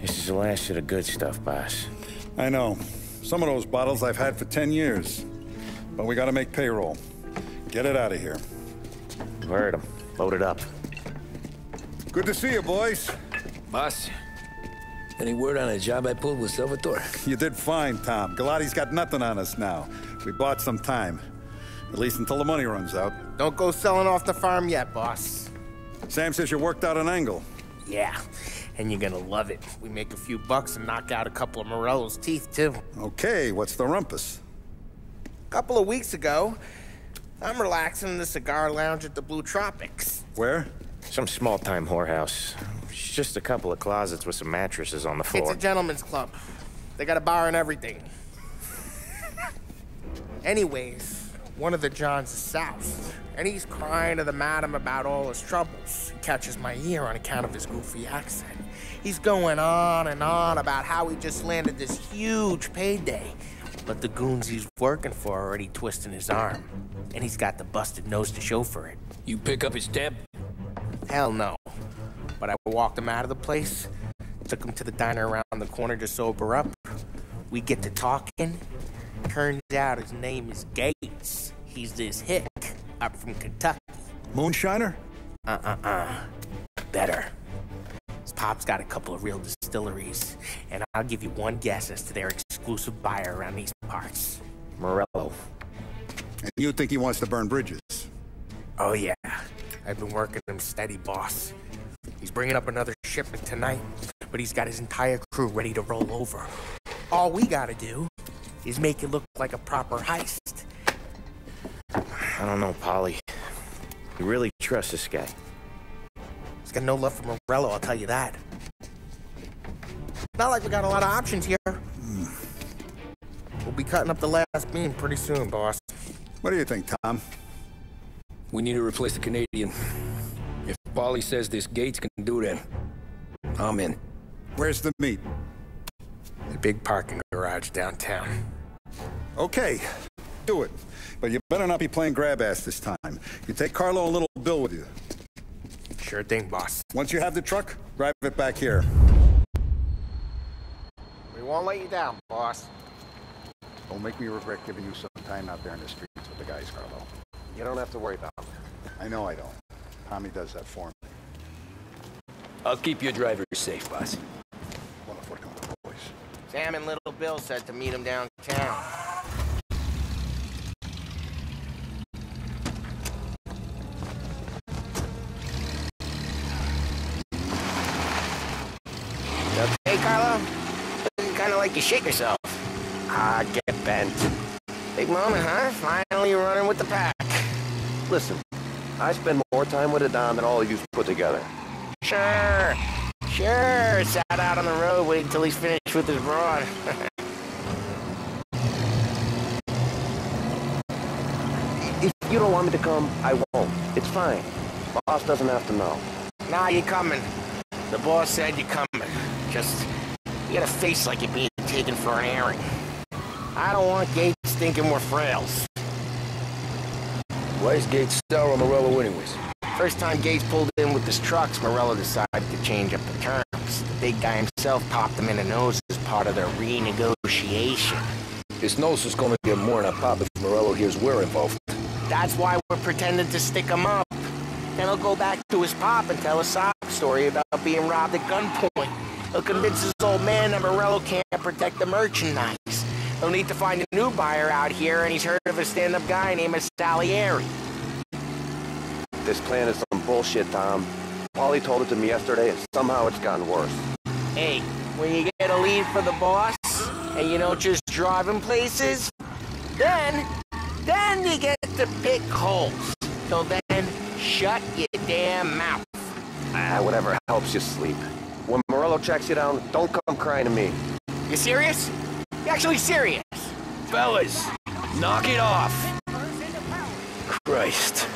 This is the last of the good stuff, boss. I know. Some of those bottles I've had for 10 years. But we gotta make payroll. Get it out of here. Heard him. Load it up. Good to see you, boys. Boss, any word on a job I pulled with Salvatore? You did fine, Tom. Galati's got nothing on us now. We bought some time. At least until the money runs out. Don't go selling off the farm yet, boss. Sam says you worked out an angle. Yeah, and you're gonna love it. We make a few bucks and knock out a couple of Morello's teeth, too. Okay, what's the rumpus? A couple of weeks ago, I'm relaxing in the cigar lounge at the Blue Tropics. Where? Some small-time whorehouse. It's just a couple of closets with some mattresses on the floor. It's a gentleman's club. They got a bar and everything. Anyways, one of the Johns is south, and he's crying to the madam about all his troubles. He catches my ear on account of his goofy accent. He's going on and on about how he just landed this huge payday, but the goons he's working for are already twisting his arm, and he's got the busted nose to show for it. You pick up his tab? Hell no. But I walked him out of the place, took him to the diner around the corner to sober up. We get to talking. Turns out his name is Gates. He's this hick up from Kentucky. Moonshiner? Better. His pop's got a couple of real distilleries, and I'll give you one guess as to their exclusive buyer around these parts. Morello. And you think he wants to burn bridges? Oh yeah. I've been working him steady, boss. He's bringing up another shipment tonight, but he's got his entire crew ready to roll over. All we gotta do is make it look like a proper heist. I don't know, Polly. You really trust this guy? He's got no love for Morello, I'll tell you that. Not like we got a lot of options here. We'll be cutting up the last beam pretty soon, boss. What do you think, Tom? We need to replace the Canadian. If Polly says this Gates can do that, I'm in. Where's the meat? The big parking garage downtown. Okay, do it. But you better not be playing grab ass this time. You take Carlo and Little Bill with you. Sure thing, boss. Once you have the truck, drive it back here. We won't let you down, boss. Don't make me regret giving you some time out there in the streets with the guys, Carlo. You don't have to worry about it. I know I don't. Tommy does that for me. I'll keep your driver safe, boss. What if we're coming, boys? Sam and Little Bill said to meet him downtown. Hey, Carlo? Looking kind of like you shake yourself. Ah, get bent. Big moment, huh? Finally running with the pack. Listen, I spend more time with a Don than all of you put together. Sure. Sat out on the road waiting till he's finished with his broad. If you don't want me to come, I won't. It's fine. Boss doesn't have to know. Nah, you're coming. The boss said you're coming. Just, you got a face like you're being taken for an airing. I don't want Gates thinking we're frails. Why is Gates sour on Morello anyways? First time Gates pulled in with his trucks, Morello decided to change up the terms. The big guy himself popped him in the nose as part of their renegotiation. His nose is gonna get more than a pop if Morello hears we're involved. That's why we're pretending to stick him up. Then he'll go back to his pop and tell a sob story about being robbed at gunpoint. He'll convince his old man that Morello can't protect the merchandise. He'll need to find a new buyer out here, and he's heard of a stand-up guy named Salieri. This plan is some bullshit, Tom. Paulie told it to me yesterday, and somehow it's gotten worse. Hey, when you get a lead for the boss, and you don't just drive him places, then you get to pick holes. So then, shut your damn mouth. Whatever helps you sleep. When Morello tracks you down, don't come crying to me. You serious? You actually serious? Fellas, knock it off. Christ.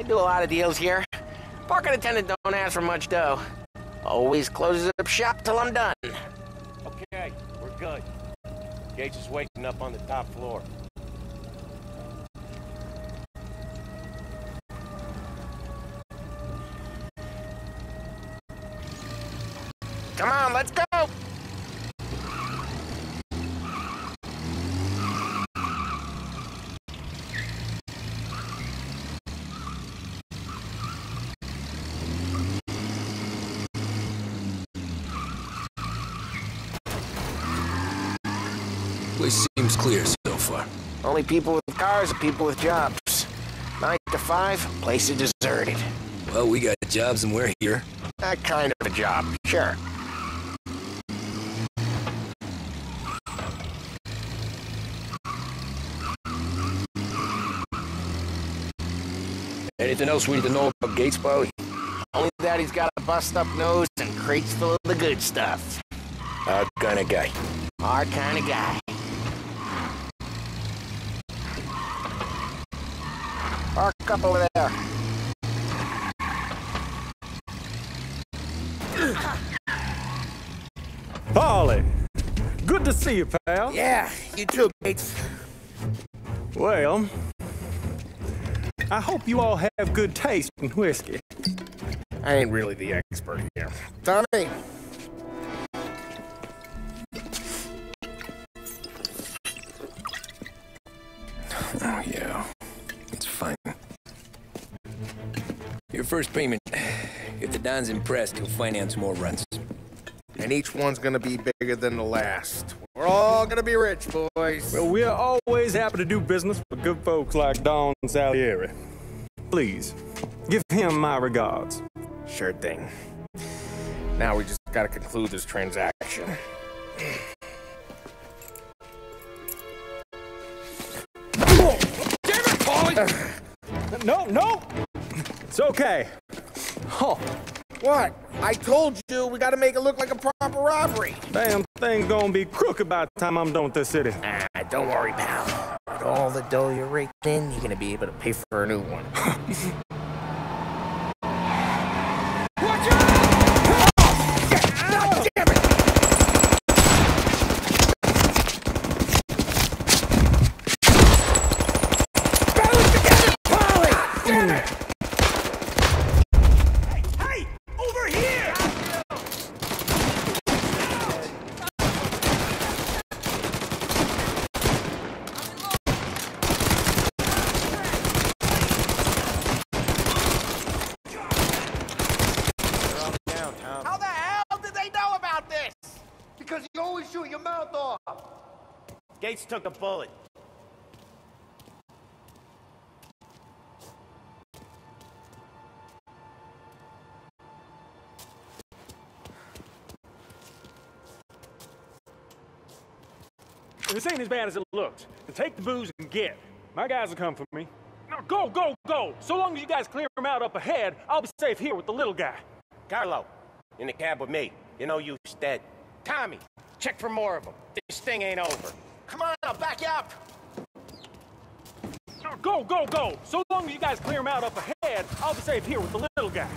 do a lot of deals here. Parking attendant don't ask for much dough. Always closes up shop till I'm done. Okay, we're good. Gates is waiting up on the top floor. Come on, let's go! Place seems clear so far. Only people with cars and people with jobs. 9 to 5, place is deserted. Well, we got jobs and we're here. That kind of a job, sure. Anything else we need to know about Gates, Polly? Only that he's got a bust-up nose and crates full of the good stuff. Our kind of guy. Our kind of guy. Park up over there. Polly, good to see you, pal. Yeah, you too, Gates. Well, I hope you all have good taste in whiskey. I ain't really the expert here. Tommy. Oh, yeah. It's fine. Your first payment. If the Don's impressed, he'll finance more runs. And each one's gonna be bigger than the last. We're all gonna be rich, boys. Well, we're always happy to do business with good folks like Don Salieri. Please, give him my regards. Sure thing. Now we just gotta conclude this transaction. Damn it, Polly! No! It's okay. Oh, What? I told you we gotta make it look like a proper robbery. damn thing's gonna be crooked by the time I'm done with this city. Ah, don't worry, pal. With all the dough you're raking in, you're gonna be able to pay for a new one. Watch out! God damn it! Balance together, Polly! Damn it! Hey! Over here! How the hell did they know about this? Because you always shoot your mouth off. Gates took a bullet. This ain't as bad as it looks. Take the booze and get. My guys will come for me. Now go! So long as you guys clear him out up ahead, I'll be safe here with the little guy. Carlo, in the cab with me. You know you dead. Tommy, check for more of them. This thing ain't over. Come on, I'll back you up. Now go! So long as you guys clear him out up ahead, I'll be safe here with the little guy.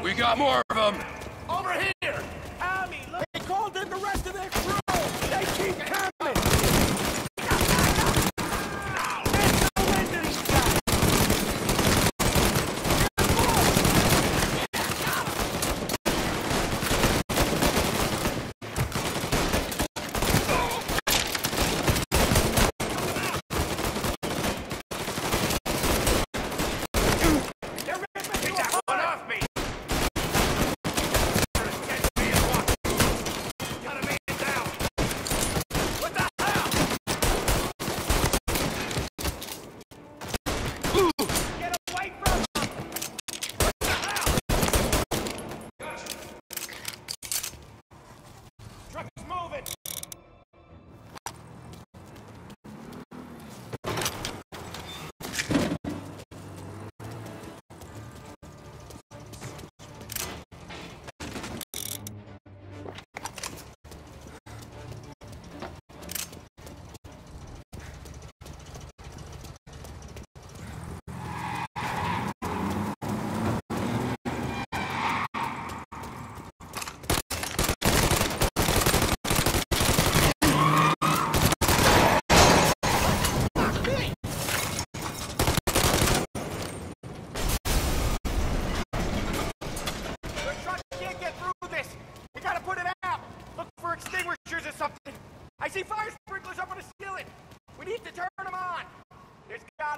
We got more of them! Over here! Tommy, look! They called in the rest of their crew! They keep coming! There's no end to these guys! One off me!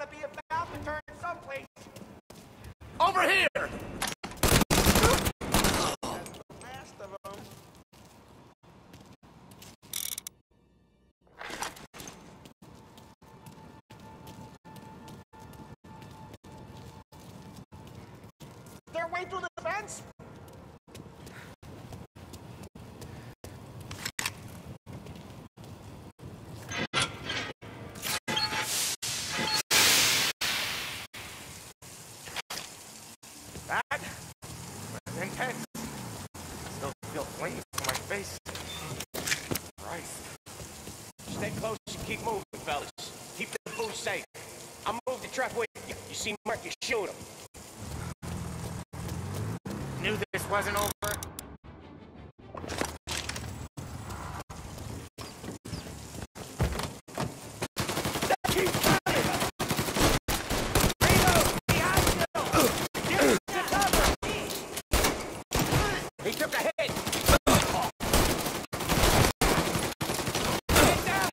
gotta be about to turn someplace. Over here! That's the last of them. Their way through the fence? That was intense. Still feel flames on my face. Christ. Stay close and keep moving, fellas. Keep the booze safe. I'll move the truck with you. You see Mark, you shoot him. Knew this wasn't over. Keep coming! Reno, behind you! Get to cover! He took a hit! Get down!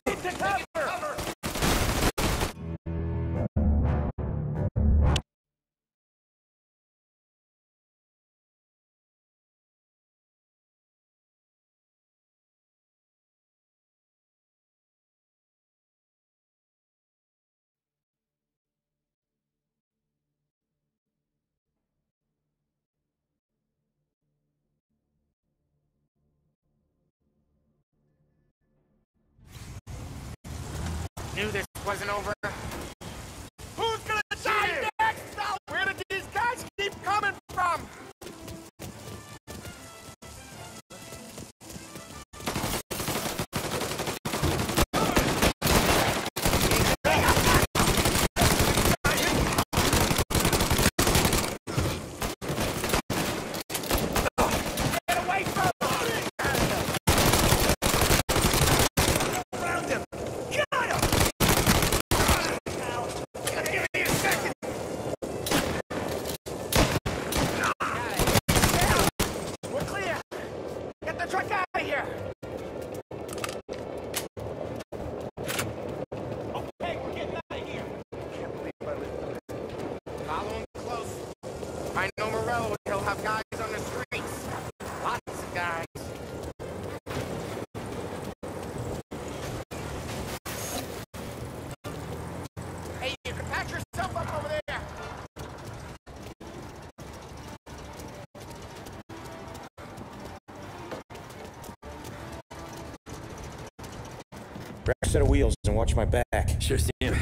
Get to cover! Knew this wasn't over. Who's gonna die next? Where did these guys keep coming from? Get away from him! Found him! Got him! Give me a second! We're clear! Get the truck out of here! Okay, we're getting out of here. Can't believe I lived through this. Follow him close. If I know Morello, he'll have guys on the streets. Lots of guys. Hey, you can patch yourself up over there. Grab a set of wheels and watch my back. Sure, Sam.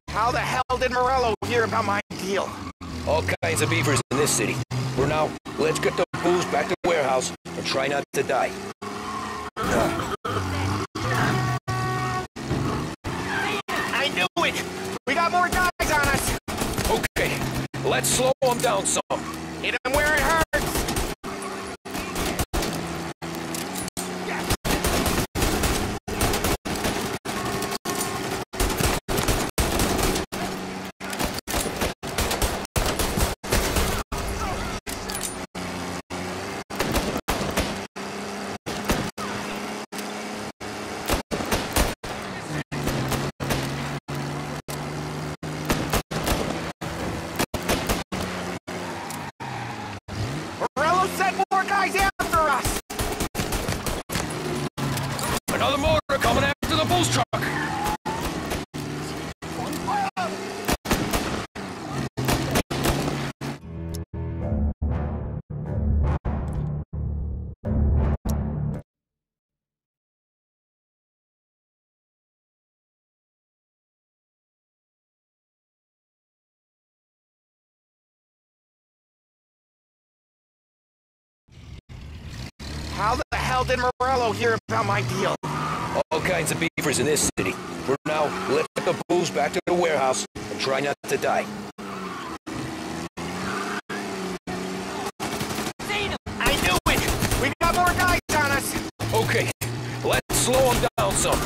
How the hell did Morello hear about my deal? All kinds of beavers in this city. For now, let's get the booze back to the warehouse and try not to die. I knew it! We got more guys on us! Okay, let's slow them down some. Hit him where it hurts! Morello sent more guys after us! Another motor coming after the booze truck. How the hell did Morello hear about my deal? All kinds of beavers in this city. For now, let's get the booze back to the warehouse and try not to die. I knew it! We got more guys on us! Okay, let's slow them down some.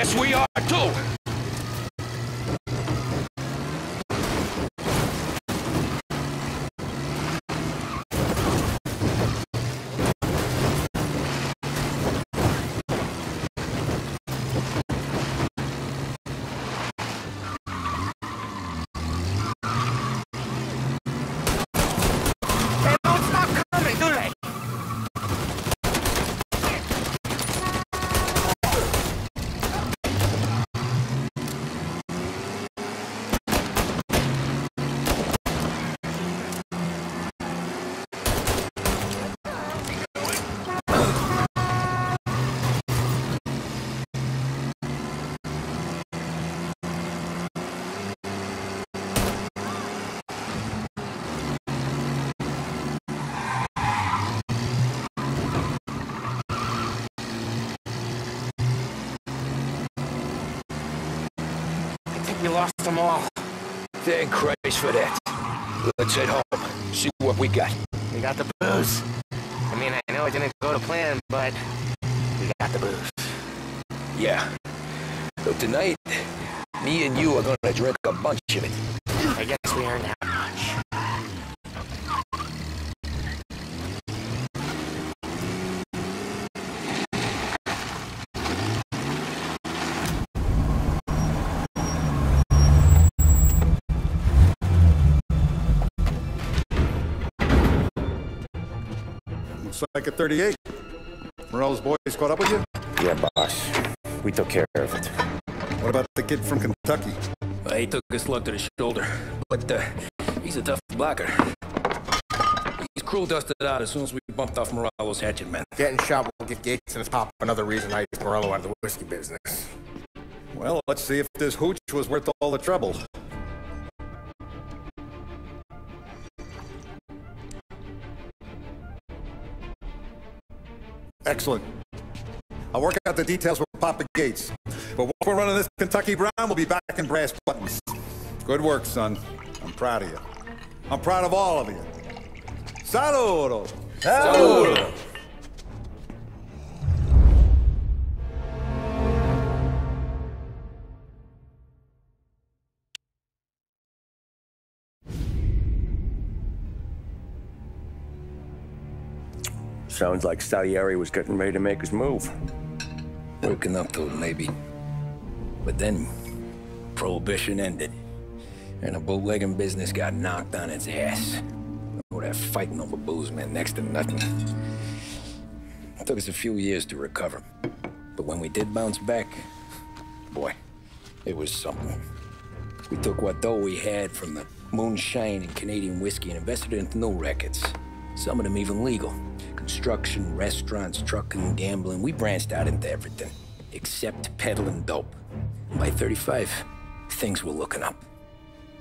Yes, we are too! They don't stop coming, do they? We lost them all. Thank Christ for that. Let's head home, see what we got. We got the booze. I mean, I know it didn't go to plan, but we got the booze. Yeah. So tonight, me and you are gonna drink a bunch of it. I guess we earned that much. Looks like a 38. Morello's boys caught up with you? Yeah, boss. We took care of it. What about the kid from Kentucky? He took a slug to the shoulder, but he's a tough blocker. His crew dusted out as soon as we bumped off Morello's hatchet men. Getting shot will give Gates and his pop another reason I used Morello out of the whiskey business. Well, let's see if this hooch was worth all the trouble. Excellent. I'll work out the details with Papa Gates. But while we're running this Kentucky Brown, we'll be back in brass buttons. Good work, son. I'm proud of you. I'm proud of all of you. Saludo! Saludo! Sounds like Salieri was getting ready to make his move. Working up to it, maybe. But then, Prohibition ended, and the bootlegging business got knocked on its ass. Oh, that fighting over booze meant next to nothing. It took us a few years to recover. But when we did bounce back, boy, it was something. We took what dough we had from the moonshine and Canadian whiskey and invested it into new rackets. Some of them even legal. Construction, restaurants, trucking, gambling. We branched out into everything, except peddling dope. And by 35, things were looking up.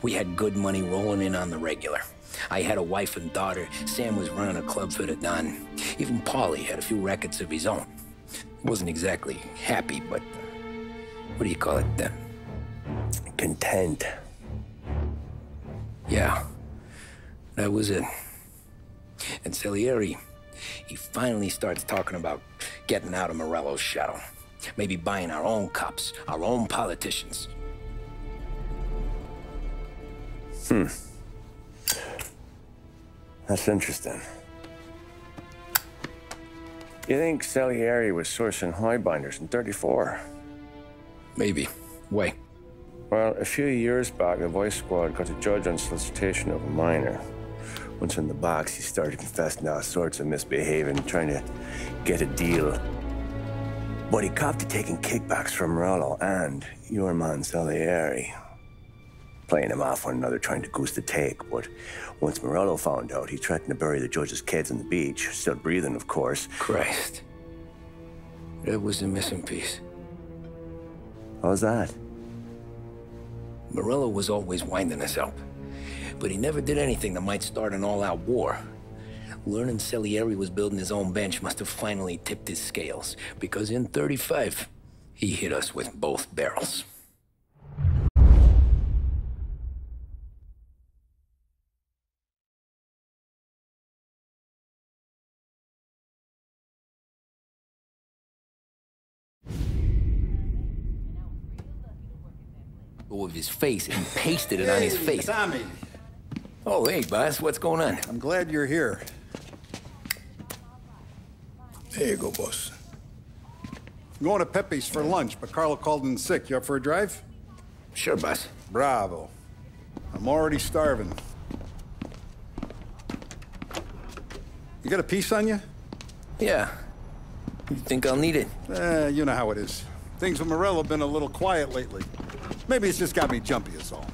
We had good money rolling in on the regular. I had a wife and daughter. Sam was running a club for the Don. Even Paulie had a few rackets of his own. He wasn't exactly happy, but what do you call it then? Content. Yeah, that was it. And Salieri, he finally starts talking about getting out of Morello's shadow. Maybe buying our own cops, our own politicians. That's interesting. You think Salieri was sourcing highbinders in 34? Maybe. Why? Well, a few years back, the Vice Squad got a judge on solicitation of a minor. Once in the box, he started confessing all sorts of misbehaving, trying to get a deal. But he copped to taking kickbacks from Morello and your man Salieri. Playing him off one another, trying to goose the take. But once Morello found out, he threatened to bury the judge's kids on the beach. Still breathing, of course. Christ. That was the missing piece. How's that? Morello was always winding us up. But he never did anything that might start an all-out war. Learning Salieri was building his own bench must have finally tipped his scales, because in 35, he hit us with both barrels. of his face and pasted it on his face. Tommy. Oh, hey, boss, what's going on? I'm glad you're here. There you go, boss. I'm going to Pepe's for lunch, but Carlo called in sick. You up for a drive? Sure, boss. Bravo. I'm already starving. You got a piece on you? Yeah. You think I'll need it? You know how it is. Things with Morello have been a little quiet lately. Maybe it's just got me jumpy is all.